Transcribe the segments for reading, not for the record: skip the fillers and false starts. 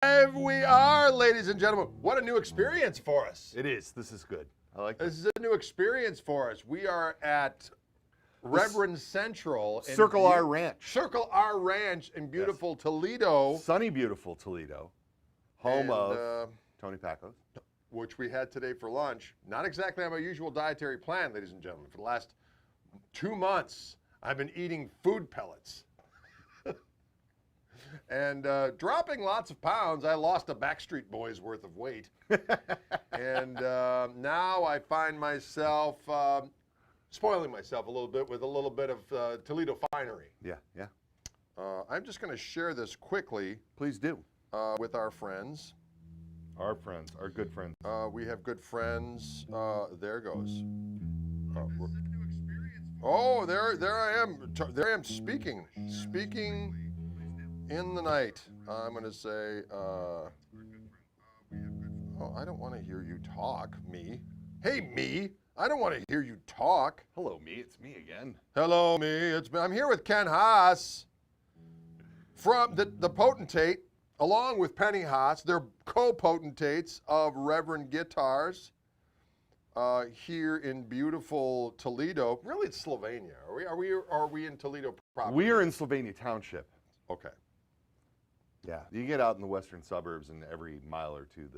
Live we are, ladies and gentlemen. What a new experience for us. It is. This is good. I like This is a new experience for us. We are at Reverend Central. Circle R Ranch. Circle R Ranch in beautiful Toledo. Sunny, beautiful Toledo. Home of Tony Pacos. Which we had today for lunch. Not exactly on my usual dietary plan, ladies and gentlemen. For the last 2 months, I've been eating food pellets. And dropping lots of pounds. I lost a Backstreet Boys worth of weight. And now I find myself spoiling myself a little bit with a little bit of Toledo finery. Yeah, yeah. I'm just going to share this quickly. Please do. With our friends. Our friends, our good friends. We have good friends. There goes. Oh, there I am. There I am speaking in the night. I'm going to say, oh, I don't want to hear you talk, me. Hey, me. I don't want to hear you talk. Hello, me. It's me again. Hello, me. I'm here with Ken Haas from the potentate, along with Penny Haas. They're co-potentates of Reverend Guitars here in beautiful Toledo. Really, it's Slovenia. Are we in Toledo proper? We are in Slovenia Township. Okay. Yeah, you get out in the western suburbs, and every mile or two,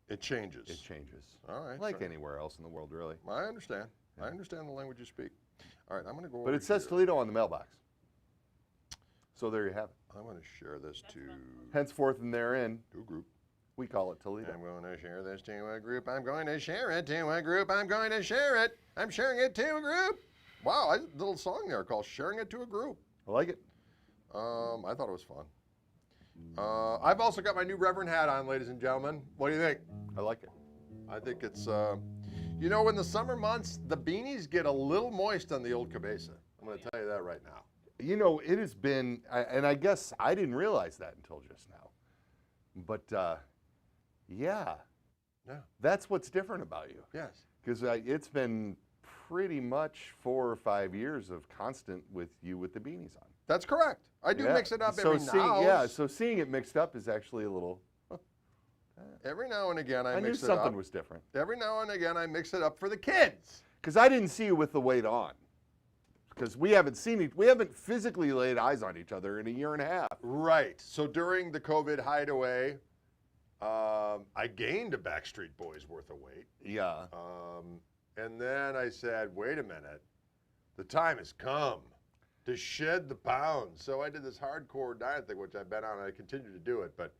it changes. It changes. All right. Like anywhere else in the world, really. I understand. Yeah. I understand the language you speak. All right, I'm going to go over But it says Toledo on the mailbox. So there you have it. I'm going to share this to... Henceforth and therein, to a group. We call it Toledo. I'm going to share this to a group. I'm going to share it to a group. I'm going to share it. I'm sharing it to a group. Wow, a little song there called Sharing It to a Group. I like it. I thought it was fun. I've also got my new Reverend hat on, ladies and gentlemen. What do you think? I like it. I think it's, you know, in the summer months, the beanies get a little moist on the old cabeza. I'm going to tell you that right now. You know, it has been, and I guess I didn't realize that until just now. But, yeah. That's what's different about you. Yes. Because it's been pretty much 4 or 5 years of constant with you with the beanies on. That's correct. I do mix it up every now. Yeah, so seeing it mixed up is actually a little... Every now and again I mix it up. I knew something was different. Every now and again I mix it up for the kids. Because I didn't see you with the weight on. Because we haven't physically laid eyes on each other in 1.5 years. Right. So during the COVID hideaway, I gained a Backstreet Boys worth of weight. Yeah. And then I said, wait a minute, the time has come to shed the pounds. So I did this hardcore diet thing, which I've been on, and I continue to do it, but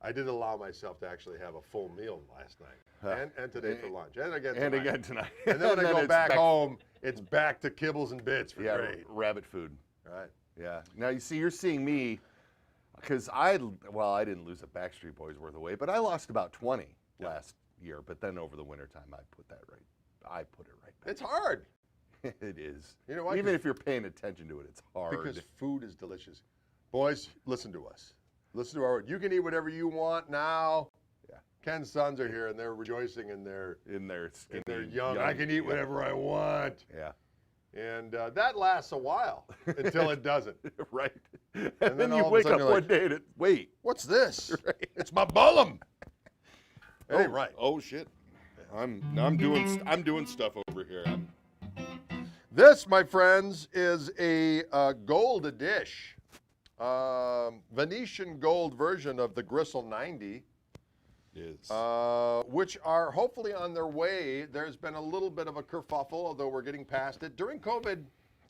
I did allow myself to actually have a full meal last night, and today for lunch, and again tonight. And again tonight. And then when I go back home, it's back to kibbles and bits for great. Rabbit food. Right. Yeah. Now, you see, you're seeing me, because I didn't lose a Backstreet Boys worth of weight, but I lost about 20 last year, but then over the wintertime, I put it right back. It's hard. It is. You know what? Even if you're paying attention to it, it's hard. Because food is delicious. Boys, listen to us. Listen to our word. You can eat whatever you want now. Yeah. Ken's sons are here, and they're rejoicing in their skinny, they're young. I can eat whatever I want. Yeah. And that lasts a while until it doesn't. Right. And then you wake up one day and wait. What's this? Right. It's my bullum. Hey, right. Oh shit. I'm doing stuff over here. This, my friends, is a gold dish. Venetian Gold version of the Gristle 90. Is. Which are hopefully on their way. There's been a little bit of a kerfuffle, although we're getting past it. During COVID,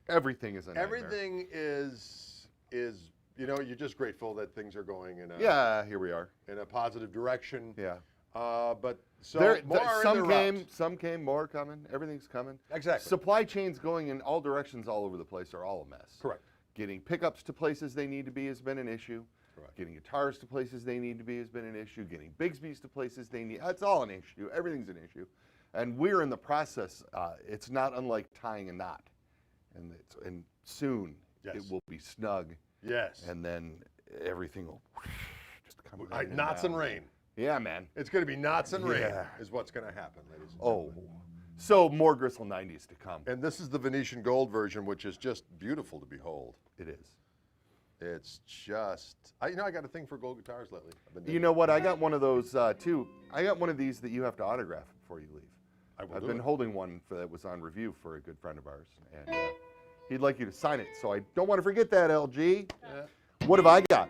everything is a nightmare. Everything is you know, you're just grateful that things are going in here we are. In a positive direction. Yeah. But so some came, more coming. Everything's coming. Exactly. Supply chains going in all directions all over the place are all a mess. Correct. Getting pickups to places they need to be has been an issue. Correct. Getting guitars to places they need to be has been an issue. Getting Bigsby's to places they need, it's all an issue. Everything's an issue. And we're in the process. It's not unlike tying a knot. And soon it will be snug. Yes. And then everything will just come like knots and rain. Yeah, man. It's going to be knots and rain is what's going to happen, ladies and gentlemen. So more Gristle 90s to come. And this is the Venetian Gold version, which is just beautiful to behold. It is. It's just, I got a thing for gold guitars lately. I've been You digging know it. what? I got one of those too. I got one of these that you have to autograph before you leave. I've been holding one that was on review for a good friend of ours, and he'd like you to sign it. So I don't want to forget that, LG. Yeah. What have I got?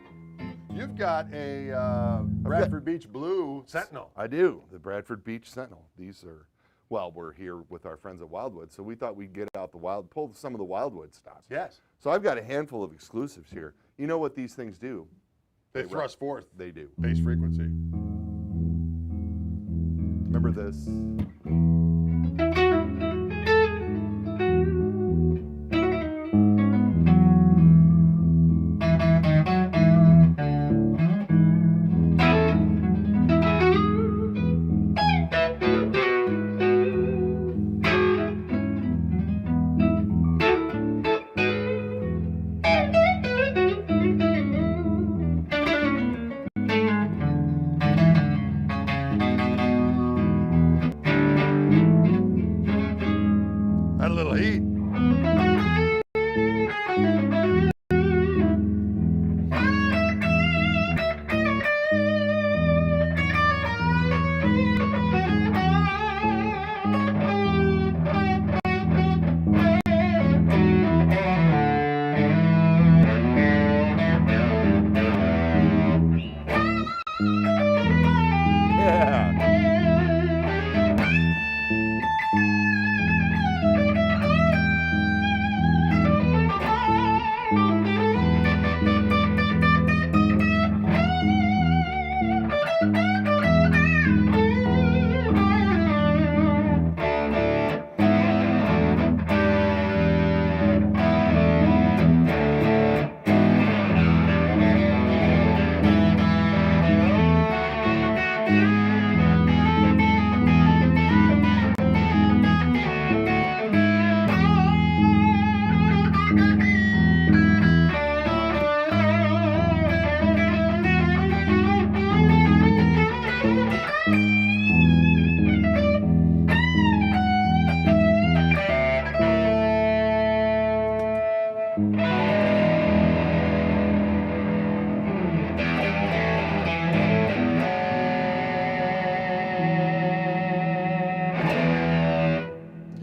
You've got a Bradford Beach Blue Sentinel. I do. The Bradford Beach Sentinel. These are, well, we're here with our friends at Wildwood, so we thought we'd get out pull some of the Wildwood stops. Yes. So I've got a handful of exclusives here. You know what these things do? They thrust forth They do. bass frequency. Remember this? Had a little heat.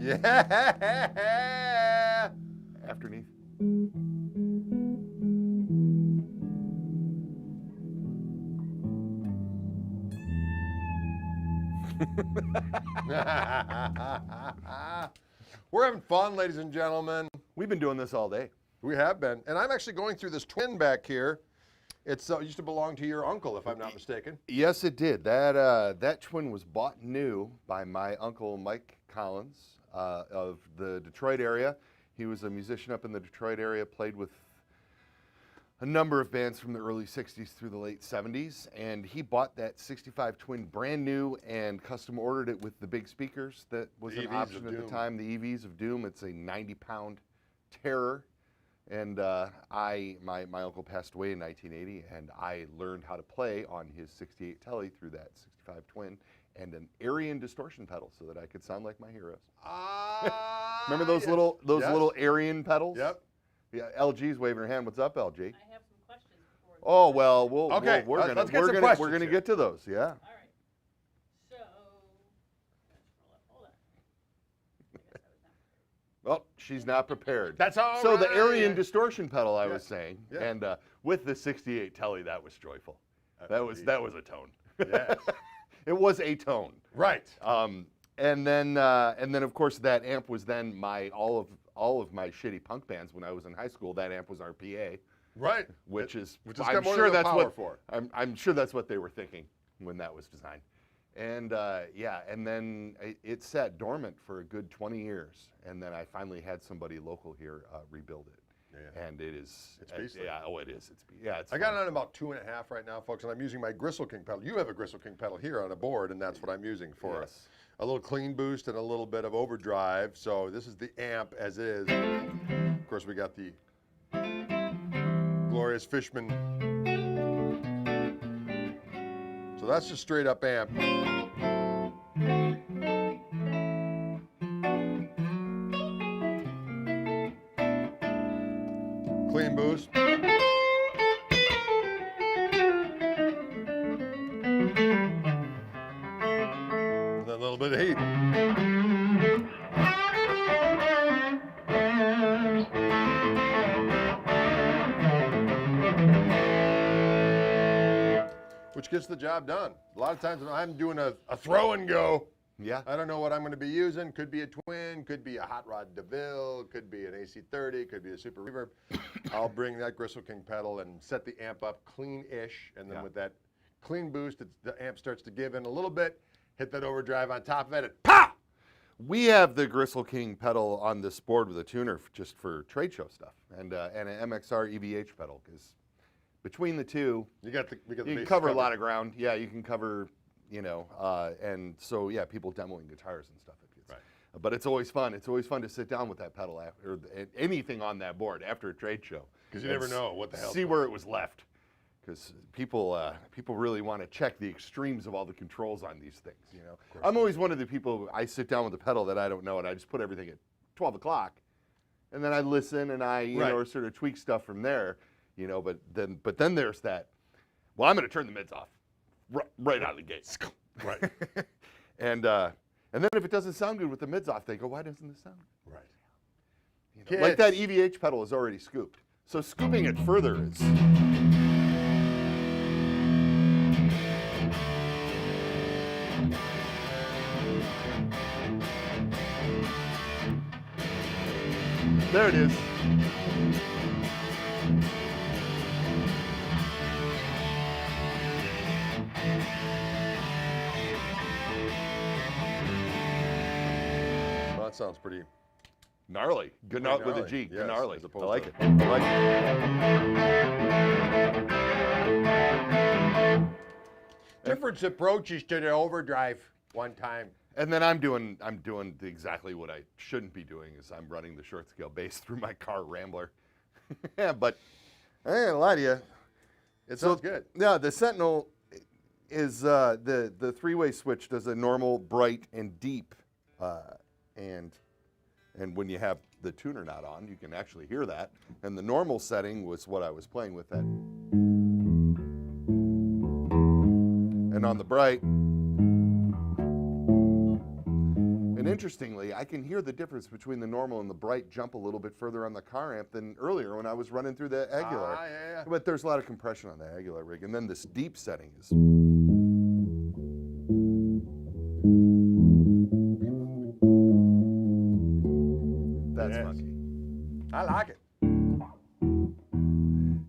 Yeah. Yeah. Afterneath. We're having fun, ladies and gentlemen. We've been doing this all day. We have been. And I'm actually going through this twin back here. It used to belong to your uncle, if I'm not mistaken. Yes, it did. That twin was bought new by my uncle Mike Collins of the Detroit area. He was a musician up in the Detroit area, played with a number of bands from the early 60s through the late 70s, and he bought that 65 twin brand new and custom ordered it with the big speakers that was The an EVs option of at the Doom. time, the EVs of Doom. It's a 90-pound Terror. And my uncle passed away in 1980, and I learned how to play on his 68 Tele through that 65 twin and an Aryan distortion pedal so that I could sound like my heroes. Remember those yes. little Aryan pedals? Yep. Yeah, LG's waving her hand. What's up, LG? I have some questions before. Oh well, Okay, we're gonna let's get some we're questions gonna here. get to those. Yeah. All right. So, hold on. I guess I was not Oh, she's not prepared. That's all So right. the Aryan distortion pedal, I was Yeah. saying, Yeah. and with the 68 Tele, that was joyful. That was a tone. Yes. It was a tone. Right. And then of course that amp was then all of my shitty punk bands when I was in high school. That amp was our PA, Right. which is Which has I'm got more sure than that's power what for. I'm sure that's what they were thinking when that was designed. And and then it sat dormant for a good 20 years, and then I finally had somebody local here rebuild it. Yeah. And it is. It's beastly. Yeah. Oh, it is. It's. I got fun. it on about 2.5 right now, folks, and I'm using my Gristle King pedal. You have a Gristle King pedal here on a board, and that's what I'm using for Yes. a little clean boost and a little bit of overdrive. So this is the amp as it is. Of course, we got the glorious Fishman. So that's just straight up amp. Clean boost. bit of heat. Which gets the job done. A lot of times when I'm doing a throw and go, Yeah. I don't know what I'm going to be using. Could be a twin, could be a Hot Rod DeVille, could be an AC30, could be a Super Reverb. I'll bring that Gristle King pedal and set the amp up clean-ish, and then Yeah. with that clean boost, the amp starts to give in a little bit, hit that overdrive on top of it, and POW! We have the Gristle King pedal on this board with a tuner just for trade show stuff, and an MXR EVH pedal, because between the two, We got the you can bases cover a covered. lot of ground. Yeah, you can cover, and so yeah, people demoing guitars and stuff. Right. But it's always fun. It's always fun to sit down with that pedal after, or anything on that board after a trade show. 'Cause you never know what the hell. See where it was left. Because people really want to check the extremes of all the controls on these things. I'm always one of the people. I sit down with a pedal that I don't know, and I just put everything at 12 o'clock, and then I listen and I Right. sort of tweak stuff from there. But then there's that. Well, I'm going to turn the mids off right out of the gate. Right. And then if it doesn't sound good with the mids off, they go, "Why doesn't this sound good?" Right. Like that EVH pedal is already scooped. So scooping it further is. There it is. Well, that sounds pretty. Gnarly. Gnarly with a G. Yes, Gnarly. as I opposed like to- it. I like it. Different approaches to the overdrive one time. And then I'm doing exactly what I shouldn't be doing is I'm running the short scale bass through my car Rambler. Yeah, but I ain't gonna lie to you. It sounds good. Yeah, the Sentinel is the three-way switch does a normal, bright, and deep, and when you have the tuner not on, you can actually hear that. And the normal setting was what I was playing with that. And on the bright. And interestingly, I can hear the difference between the normal and the bright jump a little bit further on the car amp than earlier when I was running through the Aguilar. Yeah. But there's a lot of compression on the Aguilar rig. And then this deep setting is. That's Yes. funky. I like it.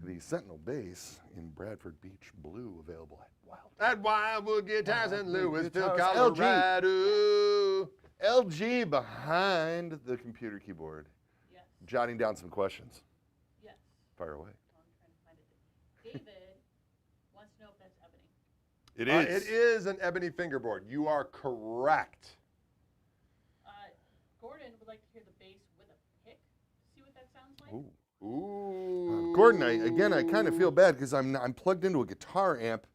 The Sentinel bass in Bradford Beach Blue available at Wildwood. At Wildwood Guitars in Louisville, Guitars, Colorado. LG behind the computer keyboard, Yes, jotting down some questions. yes. Fire away. I'm trying to find it. David wants to know if that's ebony. It It is an ebony fingerboard. You are correct. Gordon would like to hear the bass with a pick. See what that sounds like? Ooh. Ooh. Gordon, I kind of feel bad because I'm plugged into a guitar amp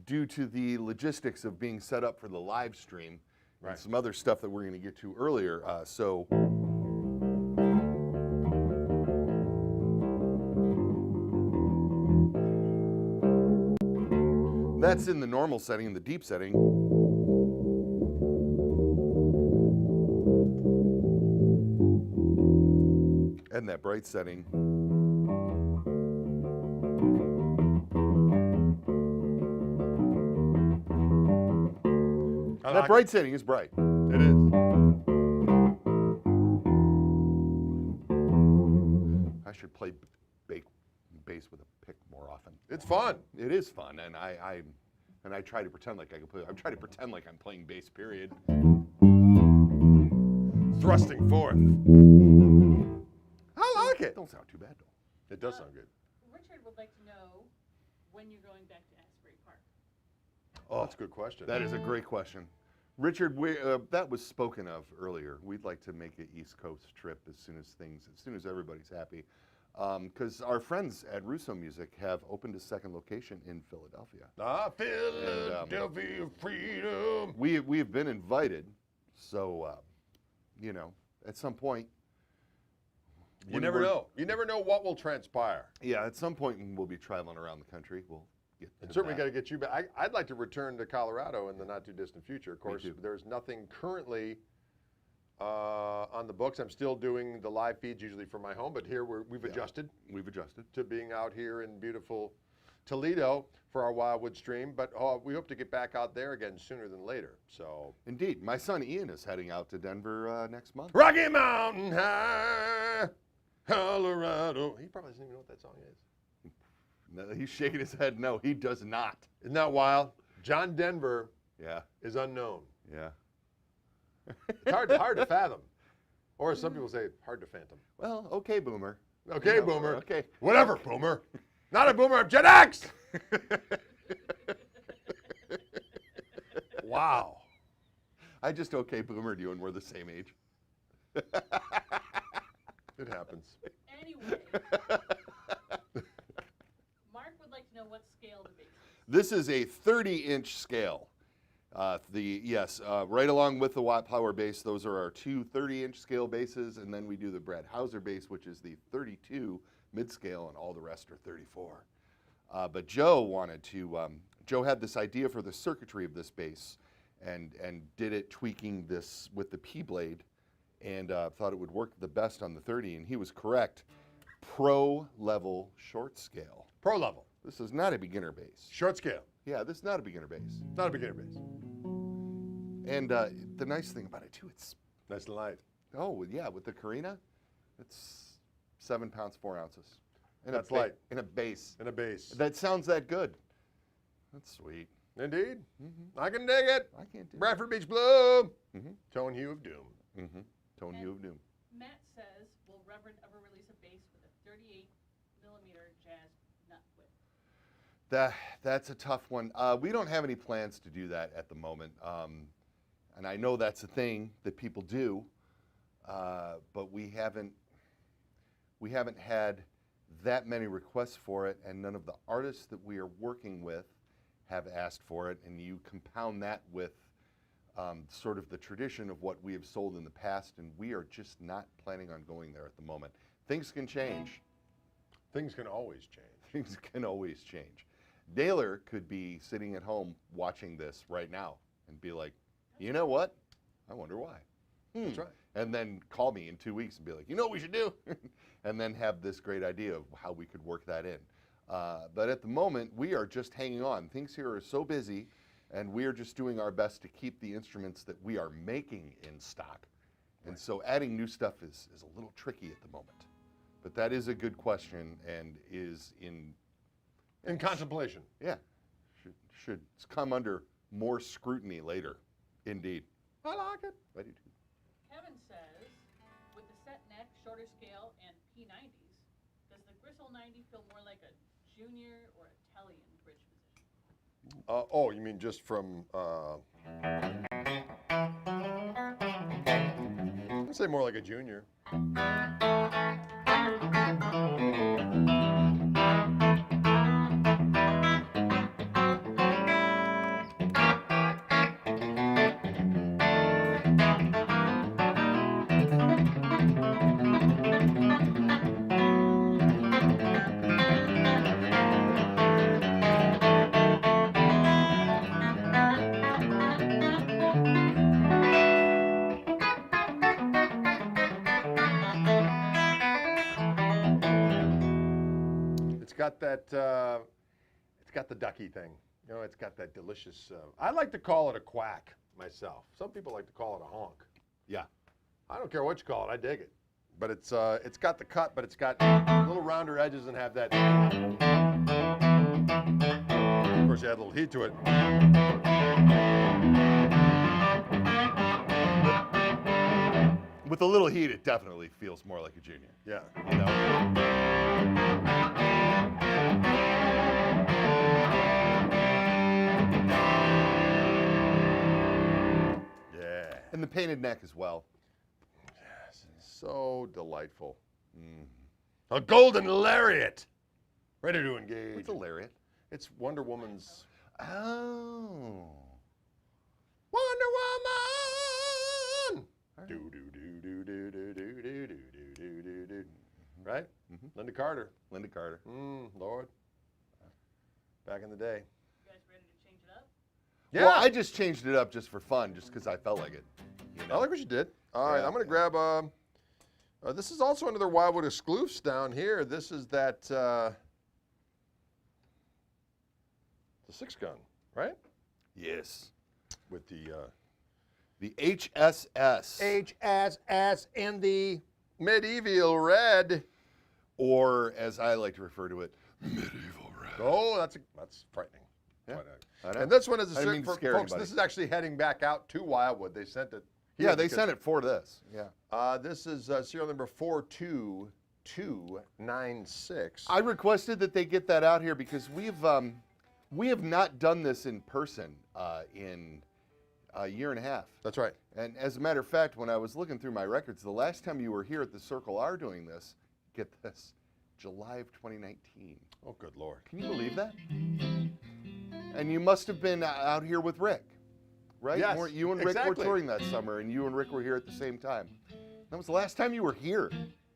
due to the logistics of being set up for the live stream Right. and some other stuff that we're going to get to earlier. So that's in the normal setting, in the deep setting. And that bright setting. That bright setting is bright. It is. I should play bass with a pick more often. It's fun. It is fun, and I try to pretend like I can play. I try to pretend like I'm playing bass. Period. Thrusting forth. I like it. Don't sound too bad though. It does sound good. Richard would like to know when you're going back to Asbury Park. Oh, that's a good question. That is a great question, Richard. That was spoken of earlier. We'd like to make an East Coast trip as soon as everybody's happy, because our friends at Russo Music have opened a second location in Philadelphia. Philadelphia freedom. We have been invited, so at some point. You never know. You never know what will transpire. Yeah, at some point we'll be traveling around the country. We'll get And to certainly that. got to get you back. I'd like to return to Colorado in the not too distant future. Of course, too. there's nothing currently on the books. I'm still doing the live feeds usually from my home, but here we've adjusted We've adjusted. to being out here in beautiful Toledo for our Wildwood stream. But we hope to get back out there again sooner than later. So Indeed. My son Ian is heading out to Denver next month. Rocky Mountain High, Colorado. He probably doesn't even know what that song is. No, he's shaking his head. No, he does not. Isn't that wild? John Denver Yeah. is unknown. Yeah. It's hard to fathom. Or as some people say, hard to phantom. Well, okay, Boomer. Okay, You know, Boomer. Okay. Whatever, Boomer. Not a Boomer, I'm Gen X! Wow. I just okay Boomered you, and we're the same age. It happens. Anyway, Mark would like to know what scale the base is. This is a 30-inch scale. Right along with the Watt Power base, those are our two 30-inch scale bases, and then we do the Brad Hauser base, which is the 32 mid-scale, and all the rest are 34. But Joe had this idea for the circuitry of this base, and did it tweaking this with the P-blade, and thought it would work the best on the 30, and he was correct. Pro level short scale. Pro level. This is not a beginner base. Short scale. Yeah, this is not a beginner base. Not a beginner base. And the nice thing about it too, it's Nice and light. with the Carina, it's 7 pounds 4 ounces. And That's light. in a base. And a base. That sounds that good. That's sweet. Indeed. Mm-hmm. I can dig it. I can't do Bradford Beach Blue. Mm-hmm. Tone hue of doom. Mm-hmm. Tone And- you of doom. Matt says, will Reverend ever release a base with a 38 millimeter jazz nut width? That's a tough one. We don't have any plans to do that at the moment. And I know that's a thing that people do, but we haven't had that many requests for it, and none of the artists that we are working with have asked for it. And you compound that with sort of the tradition of what we have sold in the past, and we are just not planning on going there at the moment. Things can change. Things can always change. Things can always change. Naylor could be sitting at home watching this right now and be like, you know what? I wonder why. That's right. And then call me in 2 weeks and be like, you know what we should do? And then have this great idea of how we could work that in. But at the moment, we are just hanging on. Things here are so busy, and we are just doing our best to keep the instruments that we are making in stock. And so adding new stuff is a little tricky at the moment. But that is a good question and is in contemplation. yeah, should come under more scrutiny later. Indeed. I like it. I do too. Kevin says, with the set neck, shorter scale, and P90s, does the Gristle 90 feel more like a junior or a Tele in bridge position? You mean just from, I'd say more like a junior. It's got the ducky thing. You know, it's got that delicious, I like to call it a quack myself. Some people like to call it a honk. Yeah. I don't care what you call it, I dig it. But it's got the cut, but it's got little rounder edges and have that. Of course, you add a little heat to it. With a little heat, it definitely feels more like a junior. Yeah. You know? Yeah. And the painted neck as well. Yes, so delightful. Mm. A golden lariat. Ready to engage. What's a lariat? It's Wonder Woman's. Oh. Wonder Woman. Do do do do do do do do do do do do. Right? Mhm. Linda Carter. Linda Carter. Lord. back in the day. You guys ready to change it up? Yeah. Well, I just changed it up just for fun, just because I felt like it. You know? I like what you did. All right, Yeah. I'm going to grab, this is also under their Wildwood exclusives down here. This is that, the 6-gun, right? Yes. With the HSS. HSS in the medieval red. Or, as I like to refer to it, medieval red. Oh, that's frightening. Yeah, Quite I know. and this one is I didn't mean to for scare folks. anybody. This is actually heading back out to Wildwood. They sent it. Yeah, they sent it for this. Yeah. This is serial number 42296. I requested that they get that out here because we have not done this in person in a year and a half. That's right. And as a matter of fact, when I was looking through my records, the last time you were here at the Circle R doing this, get this, July of 2019. Oh, good Lord. Can you believe that? And you must have been out here with Rick, right? Yes, You and Rick exactly. were touring that summer, and you and Rick were here at the same time. That was the last time you were here.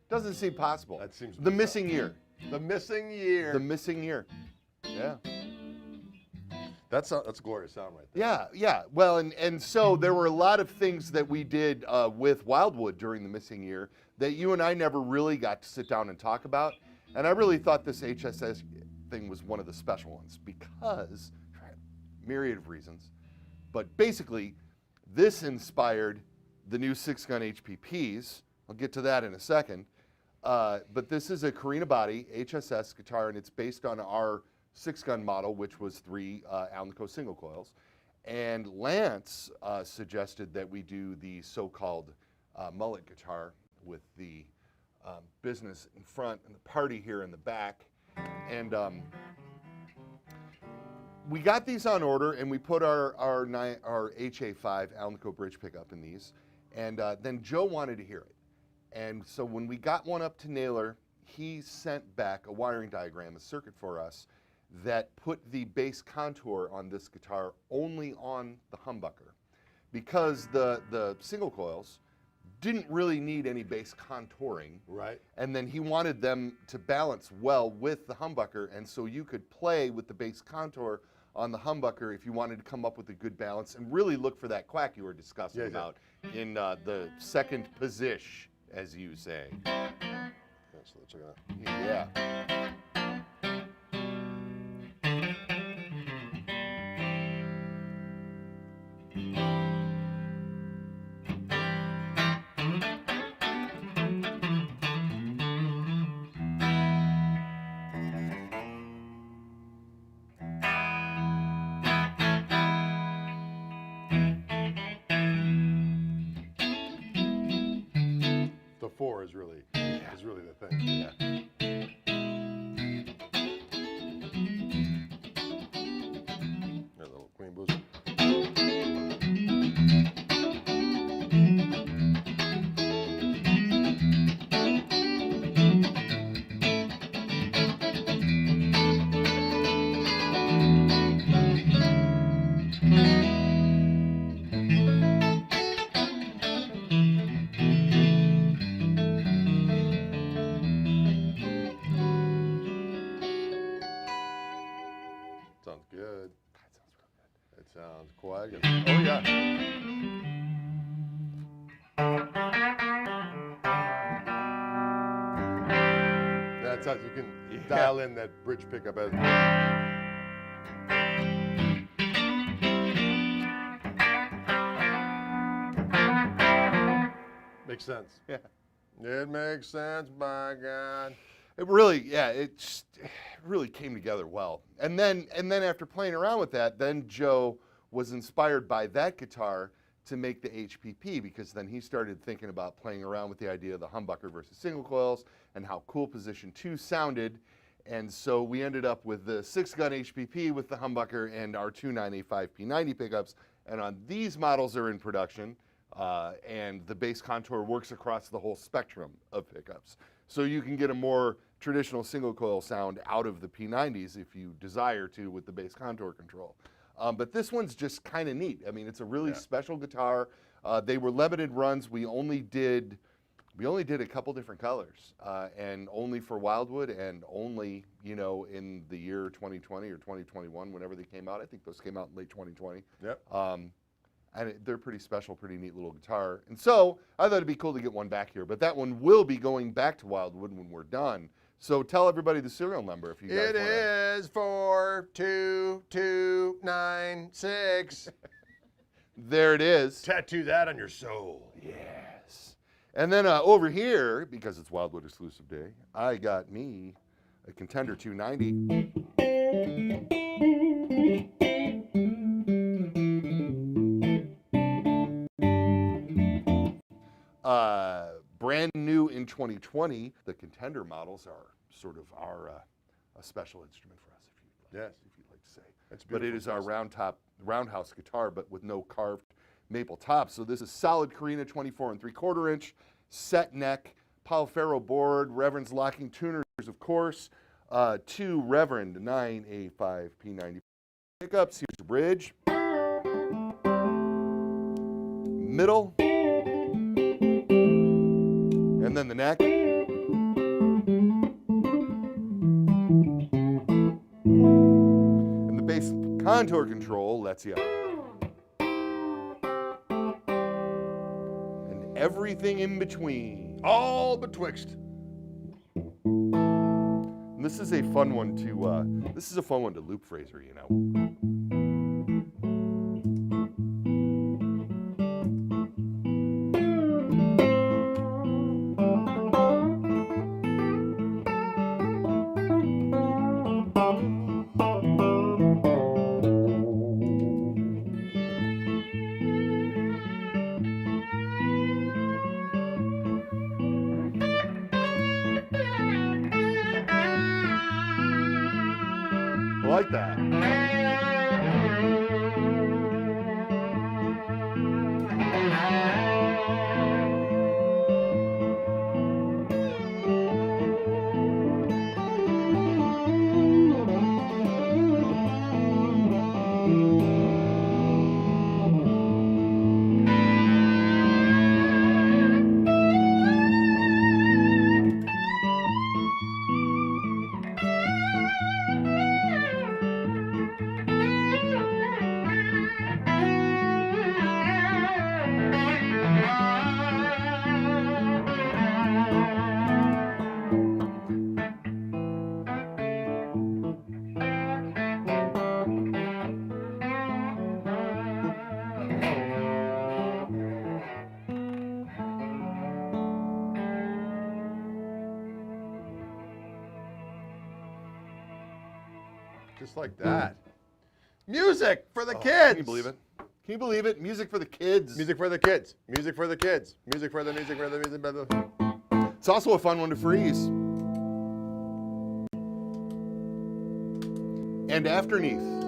Doesn't seem possible. That seems the bizarre. missing year. The missing year. The missing year. Yeah. That's a glorious sound right there. Yeah, yeah. Well, and so there were a lot of things that we did with Wildwood during the missing year that you and I never really got to sit down and talk about. And I really thought this HSS thing was one of the special ones because, myriad of reasons, but basically this inspired the new 6-gun HPPs. I'll get to that in a second. But this is a Carina body HSS guitar, and it's based on our 6-gun model, which was 3 Alnico single coils. And Lance suggested that we do the so-called mullet guitar with the business in front and the party here in the back. And we got these on order, and we put our HA5 Alnico bridge pickup in these. And then Joe wanted to hear it. And so when we got one up to Naylor, he sent back a wiring diagram, a circuit for us, that put the bass contour on this guitar only on the humbucker. Because the single coils didn't really need any bass contouring. Right. And then he wanted them to balance well with the humbucker, and so you could play with the bass contour on the humbucker if you wanted to come up with a good balance and really look for that quack you were discussing about in the second position, as you say. Yeah, so let's check it out. Yeah. The 4 is really the thing. Yeah. A little Queen Booster. Sounds good. It sounds quite good. Oh, yeah. That's how you can dial in that bridge pickup as makes sense. Yeah. It makes sense, by God. It really, yeah, it really came together well. And then after playing around with that, then Joe was inspired by that guitar to make the HPP, because then he started thinking about playing around with the idea of the humbucker versus single coils and how cool position 2 sounded. And so we ended up with the 6-gun HPP with the humbucker and our 2.985 P90 pickups. And on these models are in production, and the bass contour works across the whole spectrum of pickups. So you can get a more traditional single coil sound out of the P90s if you desire to with the bass contour control. But this one's just kind of neat. I mean, it's a really special guitar. They were limited runs. We only did We only did a couple different colors, and only for Wildwood, and only, in the year 2020 or 2021, whenever they came out. I think those came out in late 2020. Yep. And they're pretty special, pretty neat little guitar. And so I thought it'd be cool to get one back here. But that one will be going back to Wildwood when we're done. So tell everybody the serial number if you guys It want. is 42296. There it is. Tattoo that on your soul. Yes. And then over here, because it's Wildwood exclusive day, I got me a Contender 290. Brand new in 2020. The Contender models are sort of our a special instrument for us, if you'd like to say. That's But it beautiful. is our roundhouse guitar, but with no carved maple top. So this is solid Carina 24 3/4 inch, set neck, Palfero board, Reverend's locking tuners, of course, 2 Reverend 9A5 P90 pickups. Here's the bridge, middle, and then the neck. And the bass contour control lets you up. And everything in between. All betwixt. And this is a fun one to loop, Fraser, I like that. Just like that. Music for the kids. Can you believe it? Can you believe it? Music for the kids. Music for the kids. Music for the kids. Music for the music for the music for the. It's also a fun one to freeze. And afterneath.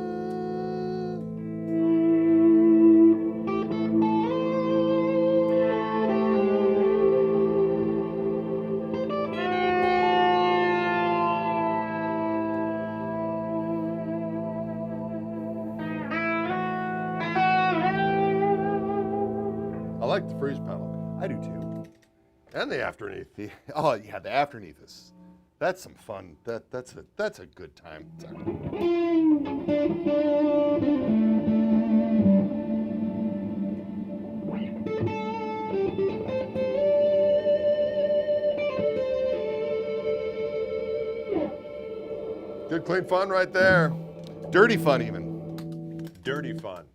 I like the freeze pedal. I do too. And the afterneath. Oh yeah, the afterneath is, that's some fun. That's a good time. Good clean fun right there. Dirty fun even. Dirty fun.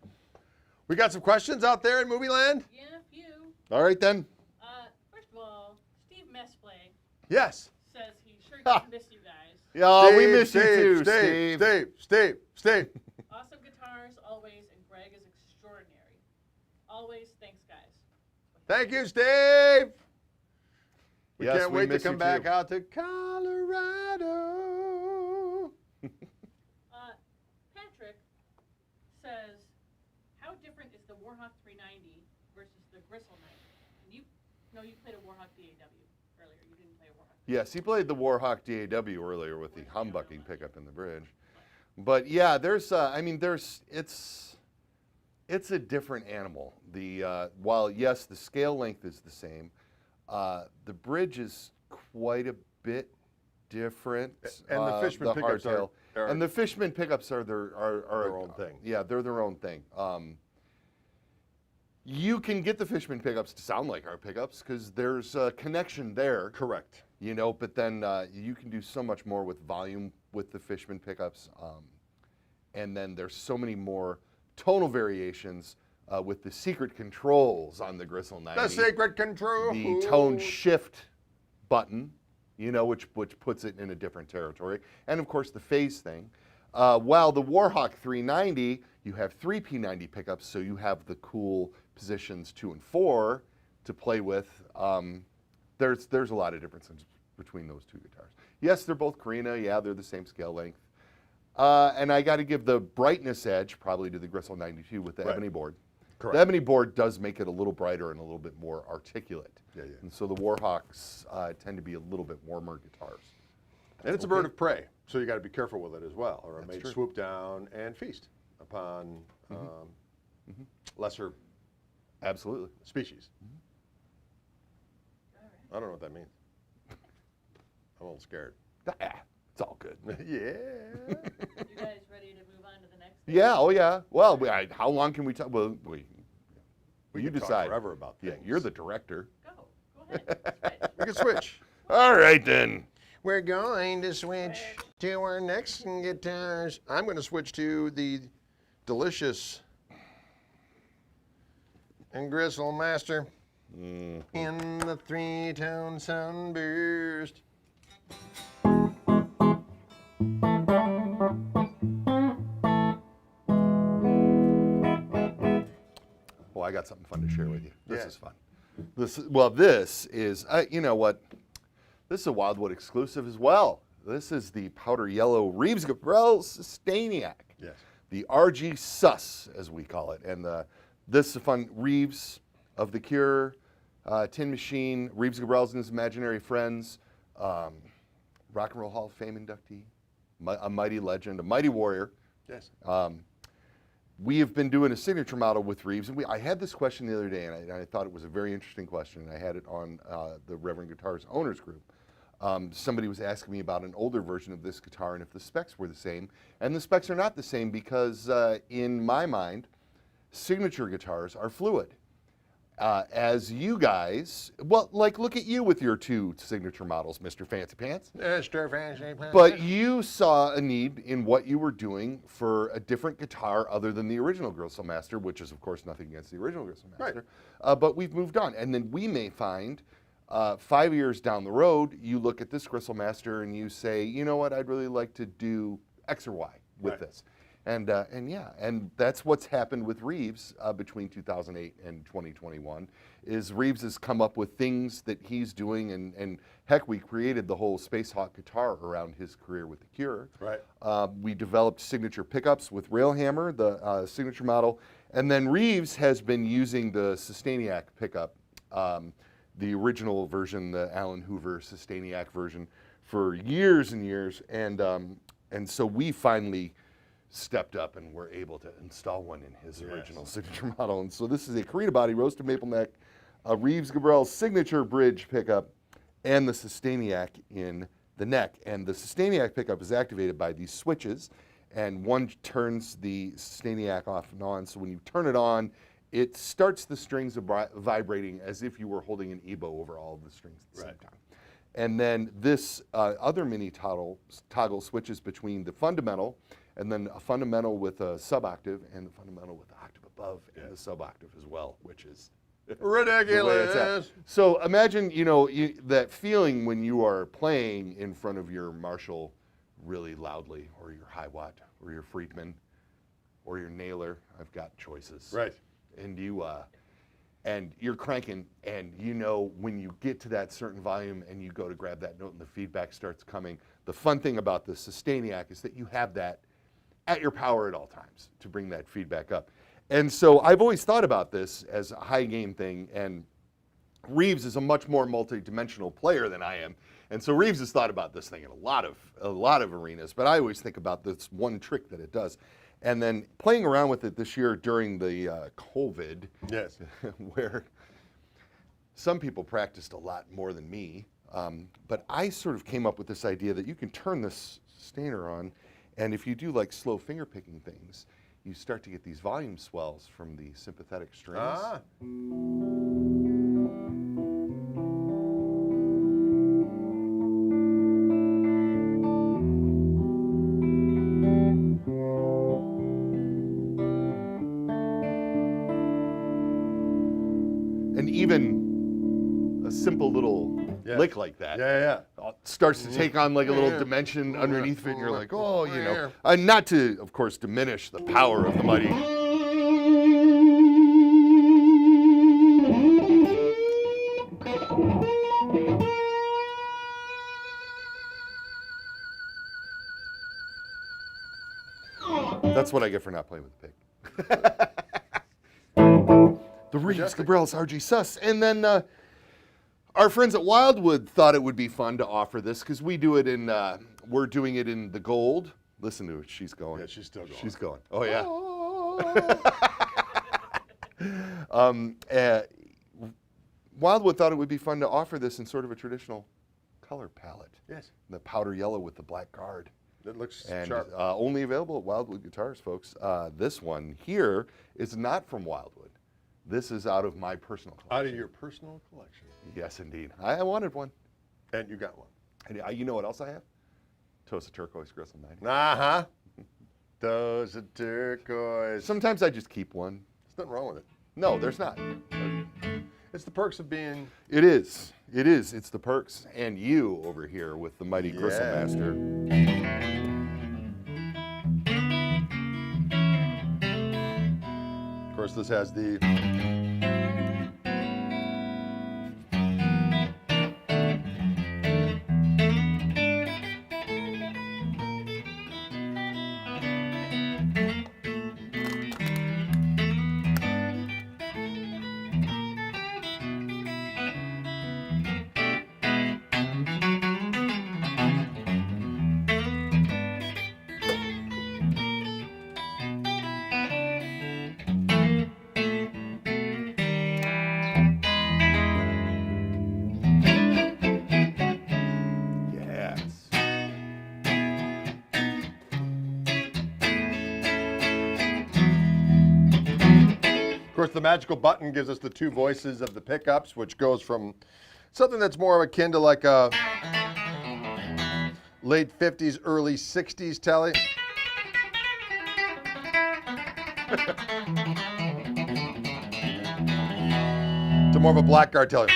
We got some questions out there in Movie Land? Yeah, a few. All right then. First of all, Steve Messplay Yes. says he sure Ha. does miss you guys. Yeah, we miss you Steve, too, Steve. Awesome guitars always, and Greg is extraordinary. Always, thanks guys. Thank you, Steve. We Yes, can't we wait to miss come you back too. out to Colorado. Patrick says, how different is the Warhawk 390 versus the Gristle 90? You played a Warhawk DAW earlier. You didn't play a Warhawk. Yes, he played the Warhawk DAW earlier with the humbucking pickup in the bridge. But yeah, it's a different animal. While yes, the scale length is the same, The bridge is quite a bit different. And the Fishman pickups hardtail. are- and the Fishman pickups are their own thing. Yeah, they're their own thing. You can get the Fishman pickups to sound like our pickups because there's a connection there. Correct. You know, but then you can do so much more with volume with the Fishman pickups. And then there's so many more tonal variations with the secret controls on the Gristle 90. The secret control. The tone shift button, you know, which puts it in a different territory. And of course the phase thing. While the Warhawk 390, you have 3 P90 pickups, so you have the cool positions 2 and 4 to play with. There's a lot of differences between those two guitars. Yes, they're both Carina. Yeah, they're the same scale length. And I got to give the brightness edge probably to the Gristle 92 with the Right. ebony board. Correct. The ebony board does make it a little brighter and a little bit more articulate. Yeah, yeah. And so the Warhawks tend to be a little bit warmer guitars. And it's a bird of prey, so you got to be careful with it as well, or it That's may true. swoop down and feast upon lesser Absolutely. species. All right. I don't know what that means. I'm a little scared. It's all good. Yeah. You guys ready to move on to the next? Yeah, oh yeah. Well, how long can we talk? Well, We you can talk decide. forever about Yeah, things. you're the director. Go ahead. We can switch. All right then. We're going to switch to our next guitars. I'm going to switch to the delicious and Gristle Master in the 3-tone sunburst. Well, I got something fun to share with you. This Yeah. is fun. This is you know what? This is a Wildwood exclusive as well. This is the powder yellow Reeves Gabrel Sustainiac. Yes. The RG Sus, as we call it. And this is a fun Reeves of The Cure, Tin Machine, Reeves Gabrels and His Imaginary Friends, Rock and Roll Hall of Fame inductee, a mighty legend, a mighty warrior. Yes. We have been doing a signature model with Reeves, and I had this question the other day, and I thought it was a very interesting question, and I had it on the Reverend Guitars Owners Group. Somebody was asking me about an older version of this guitar and if the specs were the same, and the specs are not the same because, in my mind, signature guitars are fluid. As you guys, well, like look at you with your 2 signature models, Mr. Fancy Pants. Mr. Fancy Pants. But you saw a need in what you were doing for a different guitar other than the original Gristle Master, which is, of course, nothing against the original Gristle Master. But we've moved on. And then we may find 5 years down the road, you look at this Gristle Master and you say, you know what, I'd really like to do X or Y with this. And yeah, and that's what's happened with Reeves between 2008 and 2021, is Reeves has come up with things that he's doing, and heck, we created the whole Space Hawk guitar around his career with The Cure. Right. We developed signature pickups with Railhammer, the signature model, and then Reeves has been using the Sustainiac pickup, the original version, the Alan Hoover Sustainiac version, for years and years, and so we finally stepped up and were able to install one in his original signature model. And so this is a Carina body, roasted maple neck, a Reeves Gabrel signature bridge pickup, and the Sustainiac in the neck. And the Sustainiac pickup is activated by these switches, and one turns the Sustainiac off and on. So when you turn it on, it starts the strings vibrating as if you were holding an EBow over all of the strings at the same time. And then this other mini toggle switches between the fundamental, and then a fundamental with a sub-octave, and the fundamental with the octave above, and the sub-octave as well, which is the way it's Ridiculous. at. So imagine, you know, that feeling when you are playing in front of your Marshall really loudly, or your Hi-Watt, or your Friedman, or your Naylor. I've got choices. Right. And you're cranking, and you know when you get to that certain volume and you go to grab that note and the feedback starts coming, the fun thing about the Sustainiac is that you have that at your power at all times to bring that feedback up. And so I've always thought about this as a high gain thing, and Reeves is a much more multi-dimensional player than I am. And so Reeves has thought about this thing in a lot of arenas, but I always think about this one trick that it does. And then playing around with it this year during the COVID, Yes. where some people practiced a lot more than me, but I sort of came up with this idea that you can turn this stainer on, and if you do like slow finger picking things, you start to get these volume swells from the sympathetic strings. Ah. And even a simple little Yeah. lick like that Yeah. starts to take on like a little dimension underneath it, and you're like, oh, you know. Not to, of course, diminish the power of the mighty. That's what I get for not playing with the pick. The Reeves, Cabrillas, RG Sus. And then our friends at Wildwood thought it would be fun to offer this because we do it in, we're doing it in the gold. Listen to it, she's going. Yeah, she's still going. She's going. Oh, yeah. Wildwood thought it would be fun to offer this in sort of a traditional color palette. Yes. The powder yellow with the black guard. It looks And sharp. only available at Wildwood Guitars, folks. This one here is not from Wildwood. This is out of my personal collection. Out of your personal collection. Yes, indeed. I wanted one. And you got one. And you know what else I have? Tosa Turquoise Gristle 90. Uh-huh. Those are turquoise. Sometimes I just keep one. There's nothing wrong with it. No, there's not. It's the perks of being... It is. It is. It's the perks. And you over here with the mighty Gristle Yeah. Master. Of course, this has the... Yes. Of course, the magical button gives us the two voices of the pickups, which goes from something that's more akin to like a late 50s, early 60s Tele. To more of a blackguard Tele.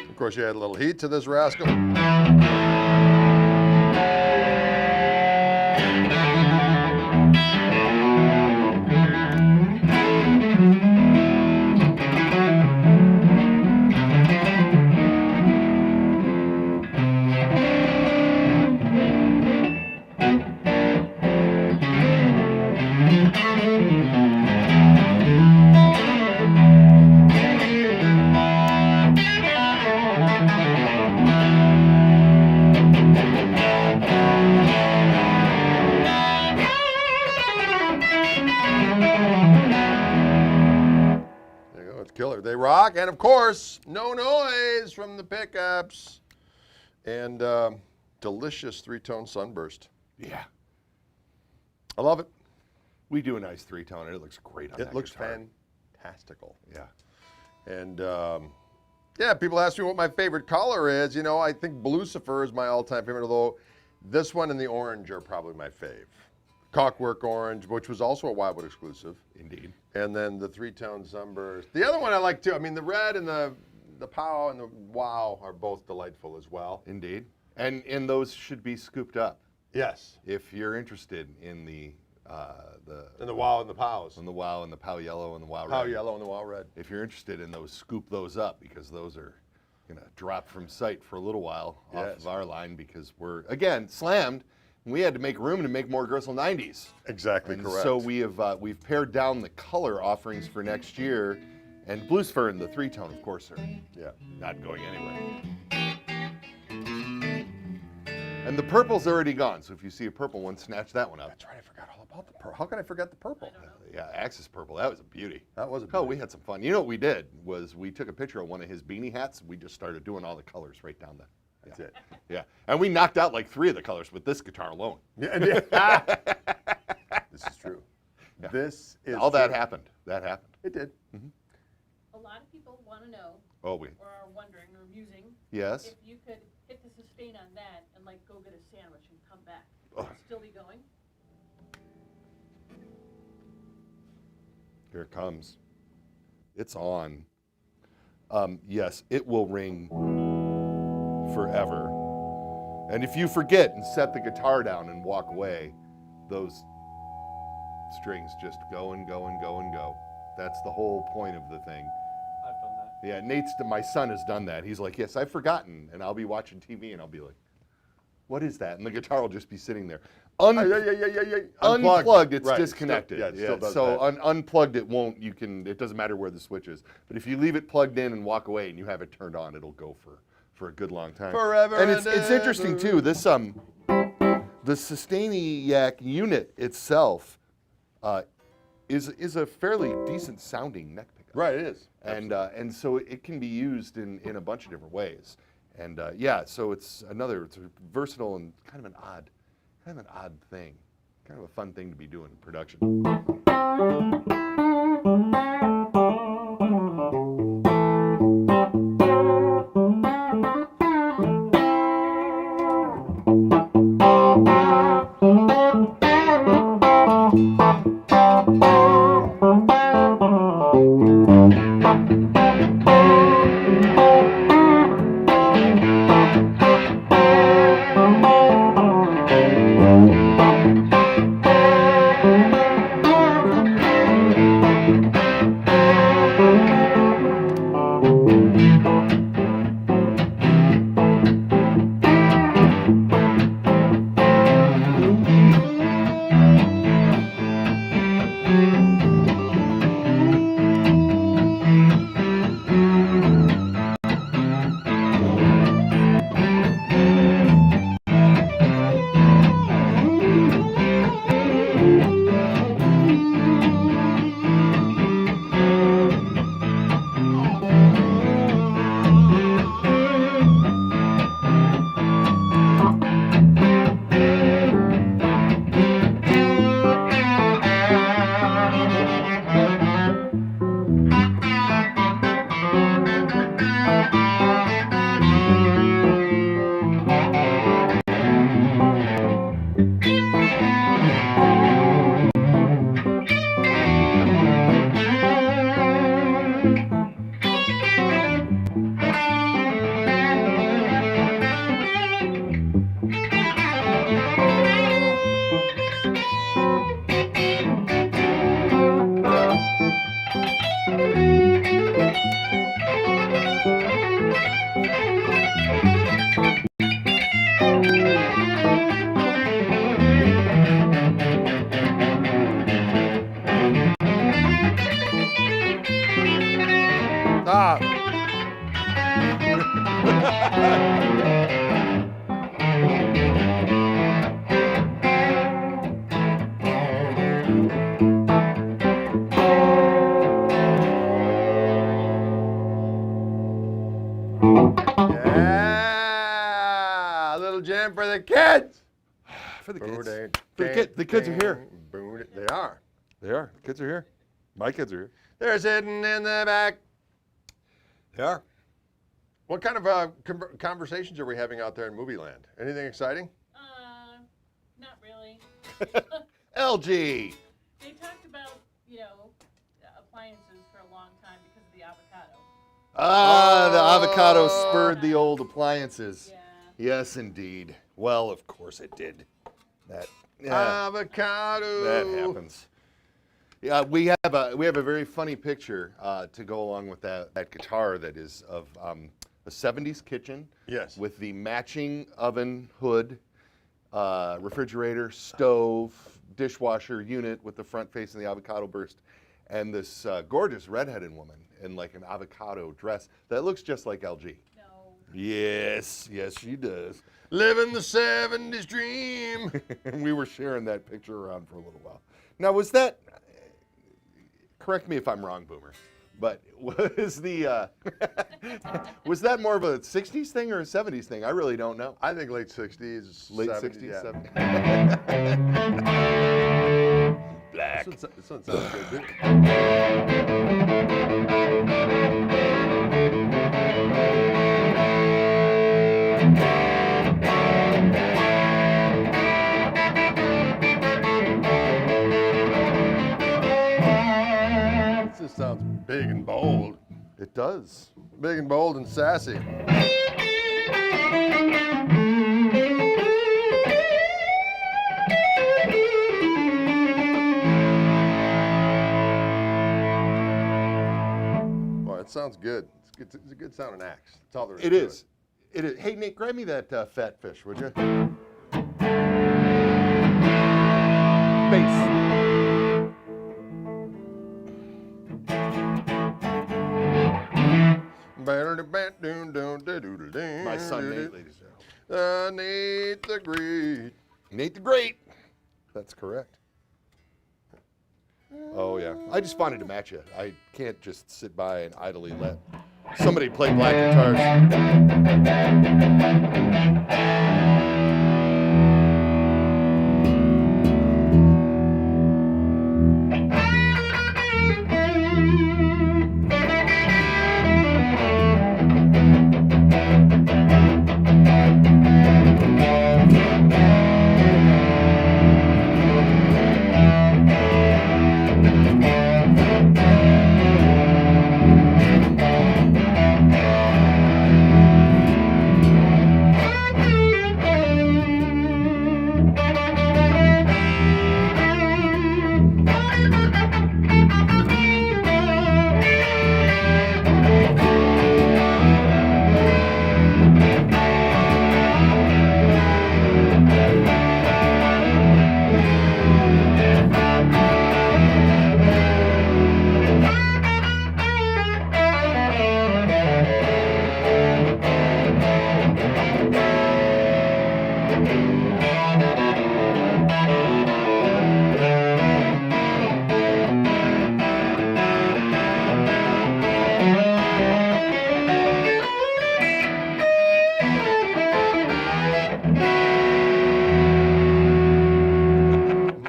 Of course, you add a little heat to this rascal. There you go, it's killer. They rock, and of course, no noise from the pickups. And delicious three-tone sunburst. Yeah. I love it. We do a nice three-tone, and it looks great on that It looks guitar. fantastical. Yeah. And yeah, people ask me what my favorite color is. You know, I think Lucifer is my all-time favorite, although this one and the orange are probably my fave. Cockwork orange, which was also a Wildwood exclusive. Indeed. And then the three-tone sunburst. The other one I like too. I mean, the red and the pow and the wow are both delightful as well. Indeed. And those should be scooped up Yes. if you're interested in the And the wow and the pows. And the wow and the pow yellow and the wow red. Pow yellow and the wow red. If you're interested in those, scoop those up because those are going to drop from sight for a little while off of our line because we're, again, slammed. And we had to make room to make more Gristle 90s. Exactly And correct. so we've pared down the color offerings for next year. And Blues Fur and the 3-tone, of course, are not going anywhere. And the purple's already gone, so if you see a purple one, snatch that one up. That's right, I forgot all about the purple. How could I forget the purple? Yeah, Axis purple, that was a beauty. That was a Oh, beauty. we had some fun. You know what we did was we took a picture of one of his beanie hats and we just started doing all the colors right down the. That's it. Yeah, and we knocked out like 3 of the colors with this guitar alone. Yeah. This is true. Yeah. This is all that true. happened. That happened. It did. A lot of people want to know, Oh, or are wondering, or musing, yes. if you could hit the sustain on that and like go get a sandwich and come back. Oh. Would it still be going? Here it comes. It's on. Yes, it will ring forever. And if you forget and set the guitar down and walk away, those strings just go and go and go and go. That's the whole point of the thing. I've done that. Yeah, my son has done that. He's like, yes, I've forgotten. And I'll be watching TV and I'll be like, what is that? And the guitar will just be sitting there. Unplugged, it's Right. disconnected. It still does so that. unplugged, it won't. It doesn't matter where the switch is. But if you leave it plugged in and walk away and you have it turned on, it'll go for a good long time. Forever And it's and interesting ever. too. This the Sustainiac unit itself is a fairly decent sounding neck pickup. Right, it is. And so it can be used in a bunch of different ways. And so it's a versatile and kind of an odd thing, kind of a fun thing to be doing in production. Stop. Yeah, a little jam for the kids. For the kids. Boom-a-dang, The kids are here. boom, they are. They are. The kids are here. My kids are here. They're sitting in the back. They are. What kind of conversations are we having out there in movie land? Anything exciting? Not really. LG. They talked about, appliances for a long time because of the avocado. The avocado spurred the old appliances. Yeah. Yes, indeed. Well, of course it did. That Yeah. Avocado. That happens. Yeah, we have a very funny picture to go along with that guitar that is of a 70s kitchen. Yes. With the matching oven hood, refrigerator, stove, dishwasher unit with the front facing the avocado burst, and this gorgeous redheaded woman in like an avocado dress that looks just like LG. No. Yes, yes, she does. Living the 70s dream. We were sharing that picture around for a little while. Now, was that? Correct me if I'm wrong, Boomer, but was was that more of a 60s thing or a 70s thing? I really don't know. I think late 60s, Late 70s, 60s, yeah. 70s. Black. This one sounds good, too. This just sounds big and bold. It does. Big and bold and sassy. Boy, it sounds good. It's a good sounding axe. That's all there is. It to is. It is. Hey, Nate, grab me that fat fish, would you? Bass. My son Nate, ladies and gentlemen. Nate the Great. Nate the Great. That's correct. Oh, yeah. I just wanted to match you. I can't just sit by and idly let somebody play black guitars.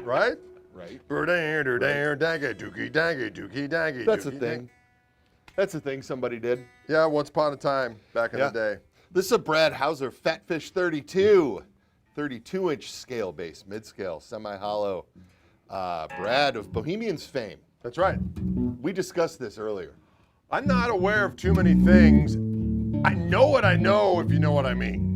Right? Right. That's That's a thing. That's a thing somebody did. Yeah, once upon a time, back in Yeah. the day. This is a Brad Hauser Fatfish 32. 32-inch scale base, mid-scale, semi-hollow. Brad of Bohemians fame. That's right. We discussed this earlier. I'm not aware of too many things. I know what I know, if you know what I mean.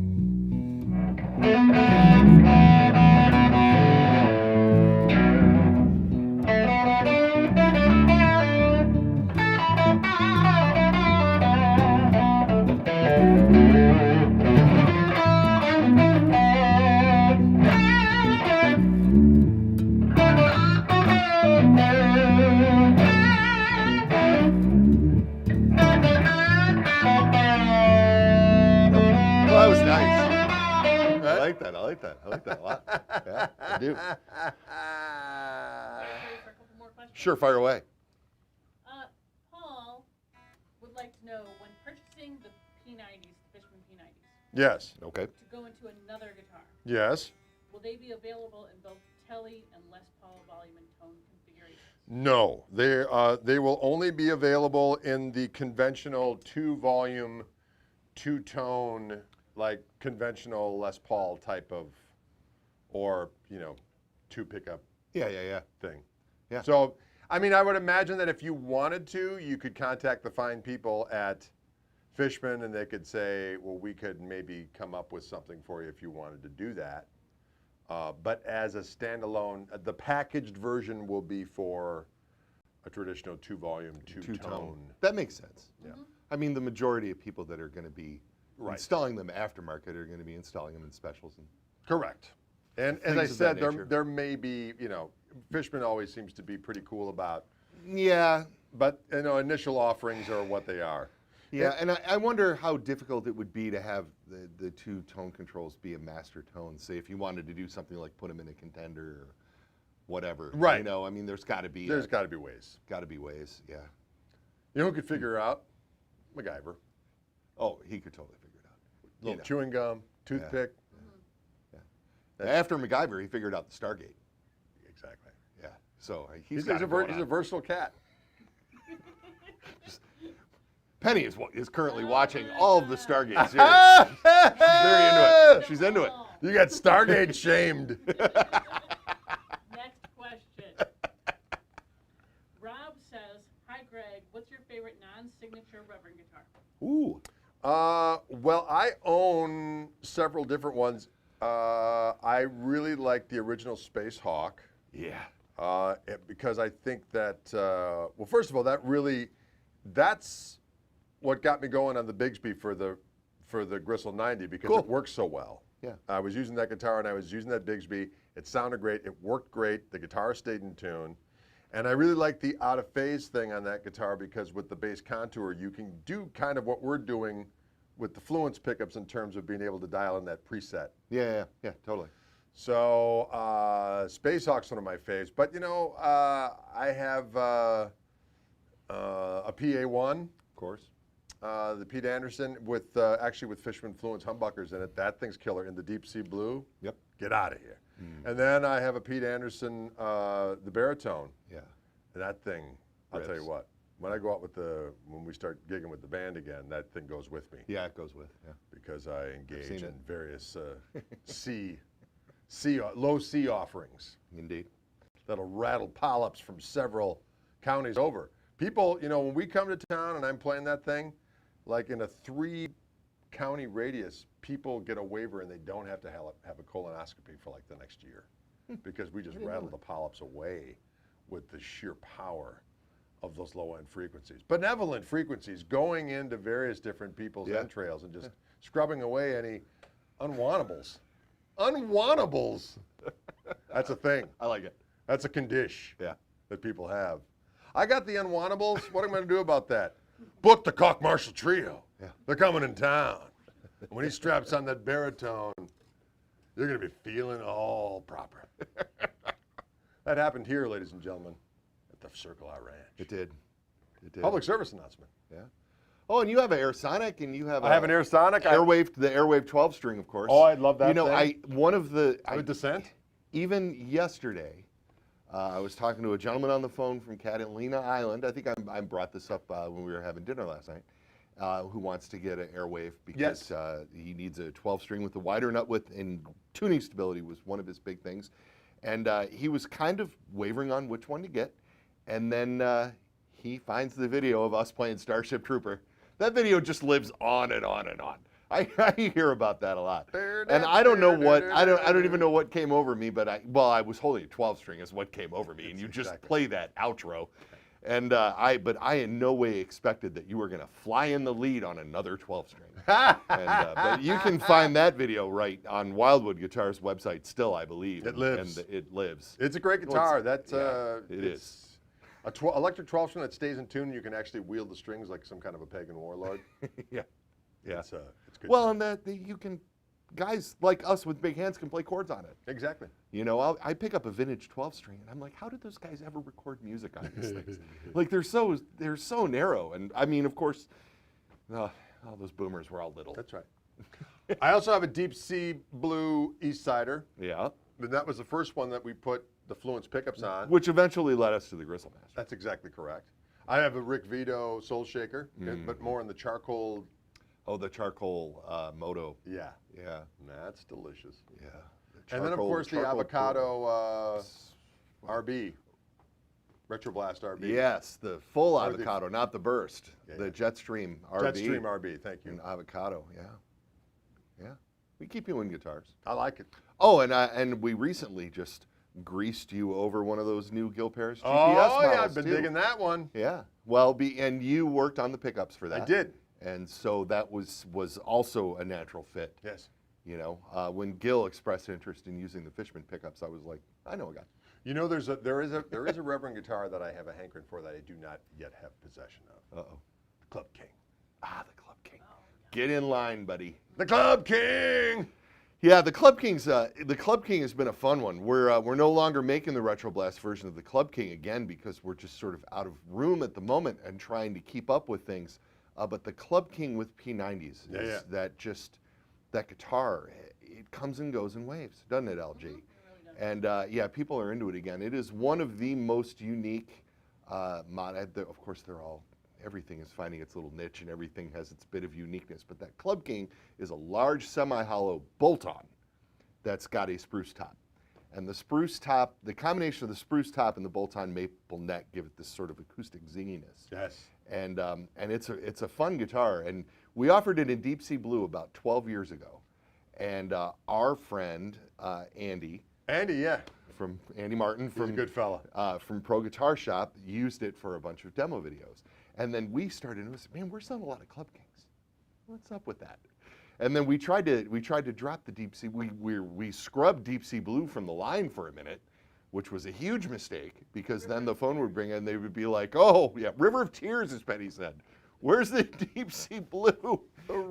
Well, that was nice. I like that. I like that. I like that a lot. Yeah, I do. Ready for a couple more questions? Sure, fire away. Paul would like to know, when purchasing the P90s, the Fishman P90s, Yes. Okay. to go into another guitar, Yes. will they be available in both Tele and Les Paul volume and tone configurations? No. They will only be available in the conventional 2-volume, 2-tone, like conventional Les Paul type of, or, 2-pickup Yeah. thing. Yeah. So, I mean, I would imagine that if you wanted to, you could contact the fine people at Fishman and they could say, well, we could maybe come up with something for you if you wanted to do that. But as a standalone, the packaged version will be for a traditional 2-volume, 2-tone. That makes sense. Yeah. I mean, the majority of people that are going to be Right. installing them aftermarket are going to be installing them in specials. And Correct. And as I Things of that said, nature. there may be, Fishman always seems to be pretty cool about, yeah, but, initial offerings are what they are. yeah. And I wonder how difficult it would be to have the 2-tone controls be a master tone. Say if you wanted to do something like put them in a contender or whatever. Right. I mean, there's got to be There's got to be ways. got to be ways. Yeah. You know who could figure it out? MacGyver. Oh, he could totally figure it out. Little chewing gum, toothpick. After MacGyver, he figured out the Stargate. Exactly. Yeah. So He's got a it going he's a on. versatile cat. Penny is currently watching all of the Stargate series. She's very into it. She's into it. You got Stargate shamed. Next question. Rob says, "Hi Greg, what's your favorite non-signature Reverend guitar?" Ooh. Well, I own several different ones. I really like the original Space Hawk Yeah. because I think that, well, first of all, that's what got me going on the Bigsby for the Gristle 90 because Cool. it works so well. Yeah. I was using that guitar and I was using that Bigsby. It sounded great. It worked great. The guitar stayed in tune. And I really like the out of phase thing on that guitar because with the bass contour, you can do kind of what we're doing with the Fluence pickups in terms of being able to dial in that preset. Yeah, totally. So Space Hawk's one of my faves. But I have a PA1, Of course. the Pete Anderson with actually with Fishman Fluence humbuckers in it. That thing's killer in the deep sea blue. Yep. Get out of here. And then I have a Pete Anderson, the baritone. Yeah. And that thing, I'll tell you Rips. what, when I go out when we start gigging with the band again, that thing goes with me Yeah, it goes with. Yeah. because I engage seen in it. various low C offerings Indeed. that'll rattle polyps from several counties over. People, when we come to town and I'm playing that thing, like in a 3-county radius, people get a waiver and they don't have to have a colonoscopy for like the next year because we just rattle the polyps away with the sheer power of those low-end frequencies. Benevolent frequencies going into various different people's Yeah. entrails and just scrubbing away any unwantables. Unwantables! That's a thing. I like it. That's a condition Yeah. that people have. I got the unwantables. What am I going to do about that? Book the Koch Marshall Trio. Yeah. They're coming in town. When he straps on that baritone, you're going to be feeling all proper. That happened here, ladies and gentlemen, at the Circle R Ranch. It did. It did. Public service announcement. Yeah. Oh, and you have an Airsonic, and you have I have an Airsonic. the Airwave 12 string, of course. Oh, I love that thing. one of the With Descent? even yesterday, I was talking to a gentleman on the phone from Catalina Island. I think I brought this up when we were having dinner last night. Who wants to get an Airwave because he needs a 12 string with a wider nut width, and tuning stability was one of his big things. And he was kind of wavering on which one to get. And then he finds the video of us playing Starship Trooper. That video just lives on and on and on. I hear about that a lot. And I don't know what, I don't even know what came over me, but I was holding a 12 string is what came over me. And you just play that outro. And but I in no way expected that you were going to fly in the lead on another 12 string. But you can find that video right on Wildwood Guitar's website still, I believe. It lives. And it lives. It's a great guitar. it It's is. a electric 12 string that stays in tune. You can actually wield the strings like some kind of a pagan warlord. Yeah. Yeah. It's good. Well, and you can, guys like us with big hands can play chords on it. Exactly. I pick up a vintage 12 string and I'm like, how did those guys ever record music on these things? Like they're so narrow. And I mean, of course, all those boomers were all little. That's right. I also have a deep sea blue East Sider. Yeah. And that was the first one that we put the Fluence pickups on. Which eventually led us to the Gristle Master. That's exactly correct. I have a Rick Vito Soul Shaker, but more in the charcoal. Oh, the charcoal moto. Yeah. Yeah. That's delicious. Yeah. And then, of course, the charcoal avocado RB. Retroblast RB. Yes, the full Or the- avocado, not the burst. Yeah, the yeah. Jetstream RB. Jetstream RB, thank you. And avocado, yeah. Yeah. We keep you in guitars. I like it. Oh, and we recently just greased you over one of those new Gil Paris GPS Oh, yeah, models, I've been too. digging that one. Yeah. Well, and you worked on the pickups for that. I did. And so that was also a natural fit. Yes. You know, when Gil expressed interest in using the Fishman pickups, I was like, I know a guy. You know, there is a Reverend guitar that I have a hankering for that I do not yet have possession of. Uh-oh. The Club King. Ah, the Club King. Get in line, buddy. The Club King. Yeah, the Club King has been a fun one. We're no longer making the Retro Blast version of the Club King again because we're just sort of out of room at the moment and trying to keep up with things. But the Club King with P90s is that guitar. It comes and goes in waves, doesn't it, LG? It really does. And yeah, people are into it again. It is one of the most unique of course, everything is finding its little niche and everything has its bit of uniqueness. But that Club King is a large semi-hollow bolt-on that's got a spruce top. And the spruce top, the combination of the spruce top and the bolt-on maple neck give it this sort of acoustic zinginess. Yes. And it's a fun guitar. And we offered it in deep sea blue about 12 years ago. And our friend Andy, yeah. from Andy Martin, He's a good fella. from Pro Guitar Shop, used it for a bunch of demo videos. And then we started and was, man, we're selling a lot of Club Kings. What's up with that? And then we tried to drop the deep sea. We scrubbed deep sea blue from the line for a minute, which was a huge mistake because then the phone would ring and they would be like, oh yeah, River of Tears, as Penny said. Where's the deep sea blue?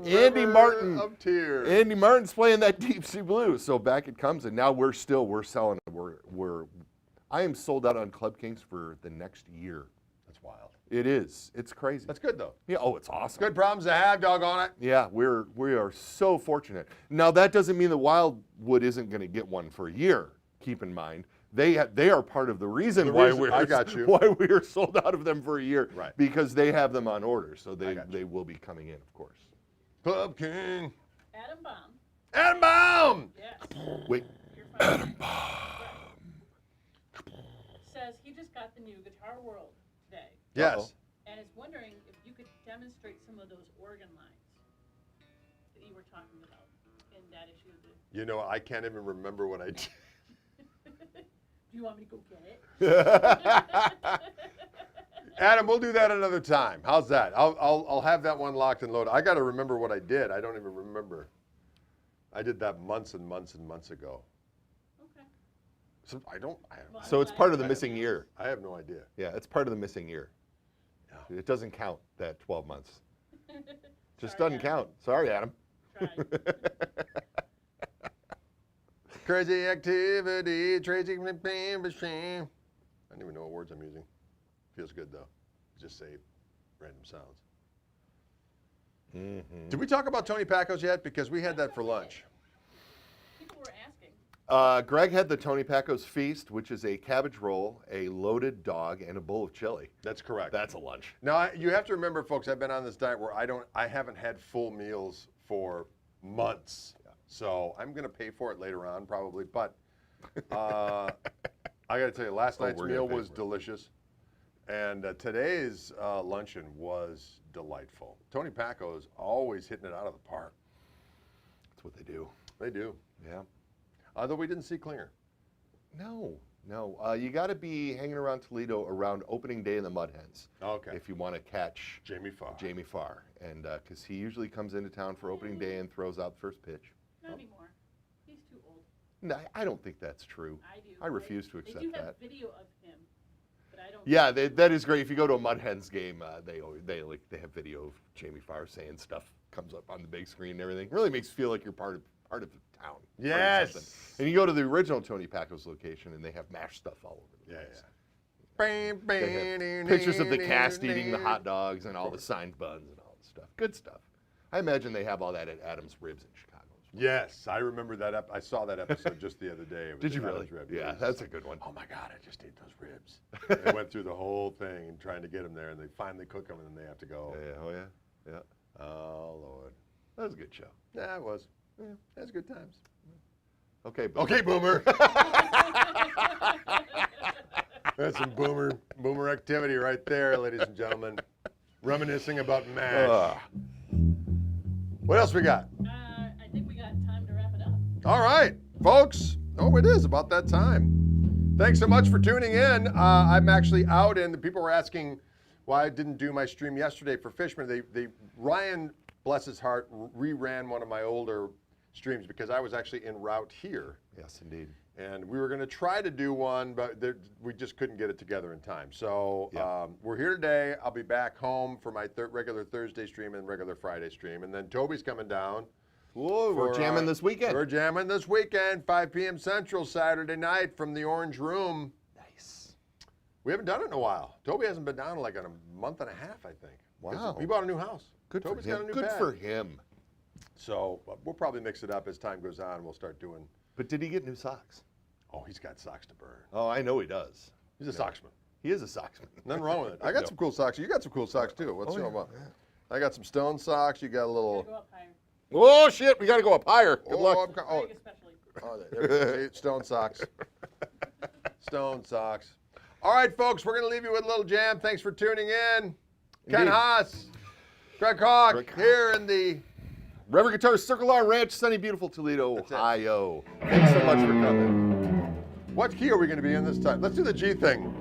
Andy Martin of Tears. Andy Martin's playing that deep sea blue. So back it comes, and now we're selling. I am sold out on Club Kings for the next year. That's wild. It is. It's crazy. That's good though. Yeah. Oh, it's awesome. Good problems to have, doggone it. Yeah, we are so fortunate. Now that doesn't mean that Wildwood isn't going to get one for a year. Keep in mind, they are part of the reason why we are sold out of them for a year. Right. Because they have them on order, so they will be coming in, of course. Club King. Adam Baum. Adam Baum. Yes. Wait. You're fine. Adam Baum. Says he just got the new Guitar World today. Yes. And is wondering if you could demonstrate some of those organ lines that you were talking about in that issue of the. You know, I can't even remember what I did. Do you want me to go get it? Adam, we'll do that another time. How's that? I'll have that one locked and loaded. I got to remember what I did. I don't even remember. I did that months and months and months ago. Okay. So I don't. Well, So it's part of the missing year. I have no idea. Yeah, it's part of the missing year. Yeah. It doesn't count, that 12 months. Just Sorry, doesn't Adam. count. Sorry, Adam. Tried. Crazy activity, crazy machine. I don't even know what words I'm using. Feels good though. Just say random sounds. Mm-hmm. Did we talk about Tony Pacos yet? Because we had that for lunch. People were asking. Greg had the Tony Pacos Feast, which is a cabbage roll, a loaded dog, and a bowl of chili. That's correct. That's a lunch. Now you have to remember, folks. I've been on this diet where I haven't had full meals for months. Yeah. So I'm going to pay for it later on, probably. But I got to tell you, last night's we're gonna meal pay was for it. delicious, and today's luncheon was delightful. Tony Pacos always hitting it out of the park. That's what they do. They do. Yeah. Although we didn't see Klinger. No. You got to be hanging around Toledo around opening day in the Mud Hens. Okay. If you want to catch Jamie Farr. Jamie Farr. And because he usually comes into town for opening day and throws out the first pitch. Not anymore. He's too old. No, I don't think that's true. I do. I refuse to They accept do have that. video of him, but I don't. Yeah, that is great. If you go to a Mud Hens game, they have video of Jamie Farr saying stuff comes up on the big screen and everything. Really makes you feel like you're part of the town. part of Yes. something. And you go to the original Tony Pacos location and they have mashed stuff all over the place. They have pictures of the cast eating the hot dogs and all the signed buns and all the stuff. Good stuff. I imagine they have all that at Adam's Ribs in Chicago. Yes, I remember that. I saw that episode just the other day. It was Did you at really? Adam's Rib. Yeah, It was that's like, a good one. oh my God, I just ate those ribs. They went through the whole thing and trying to get them there, and they finally cook them, and then they have to go. Yeah, oh yeah, yeah. Oh Lord, That was a good show. yeah, it was. Yeah, that was good times. Okay, but Okay, Boomer. That's some boomer activity right there, ladies and gentlemen. Reminiscing about MASH. What else we got? I think we got time to wrap All right, folks. Oh, it is about that time. Thanks so much for tuning in. I'm actually out, and the people were asking why I didn't do my stream yesterday for Fishman. Ryan, bless his heart, reran one of my older streams because I was actually en route here. Yes, indeed. And we were going to try to do one, but we just couldn't get it together in time. So we're here today. I'll be back home for my regular Thursday stream and regular Friday stream. And then Toby's coming down. Whoa, we're jamming this weekend. We're jamming this weekend, 5 p.m. Central, Saturday night from the Orange Room. Nice. We haven't done it in a while. Toby hasn't been down in like a month and a half, I think. Wow. He bought a new house. Good Toby's for him. got a new Good pad. for him. So we'll probably mix it up as time goes on. We'll start doing. But did he get new socks? Oh, he's got socks to burn. Oh, I know he does. He's a socksman. He is a socksman. Nothing wrong with it. I got some cool socks. You got some cool socks too. What's your about? I got some stone socks. You got a little. Go up higher. Oh shit! We got to go up higher. Good luck. Greg especially. There, stone socks. Stone socks. All right, folks, we're going to leave you with a little jam. Thanks for tuning in. Ken Indeed. Haas, Greg Koch, Greg Koch. here in the Reverend Guitar Circle R Ranch, sunny, beautiful Toledo, That's it. Ohio. Thanks so much for coming. what key are we going to be in this time? Let's do the G thing.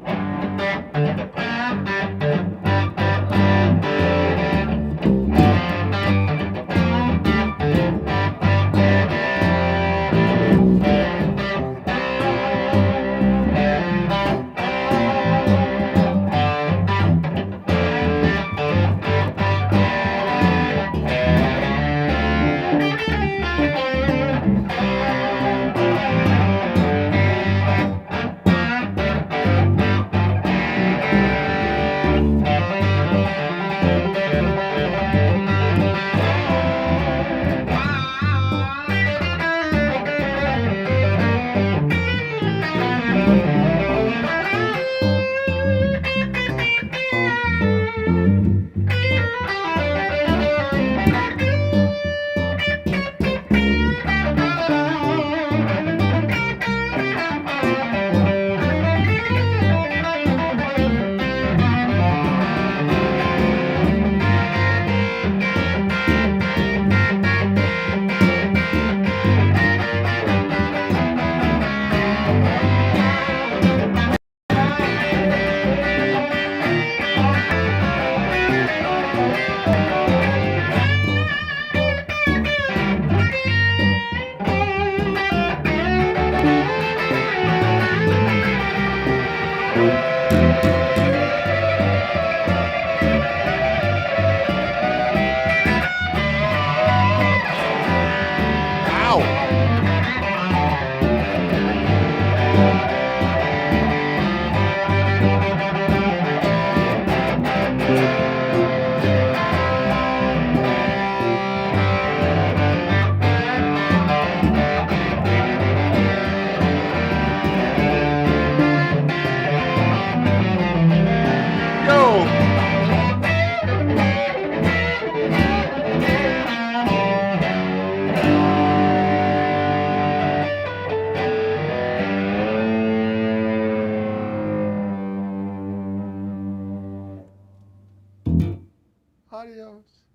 Adios.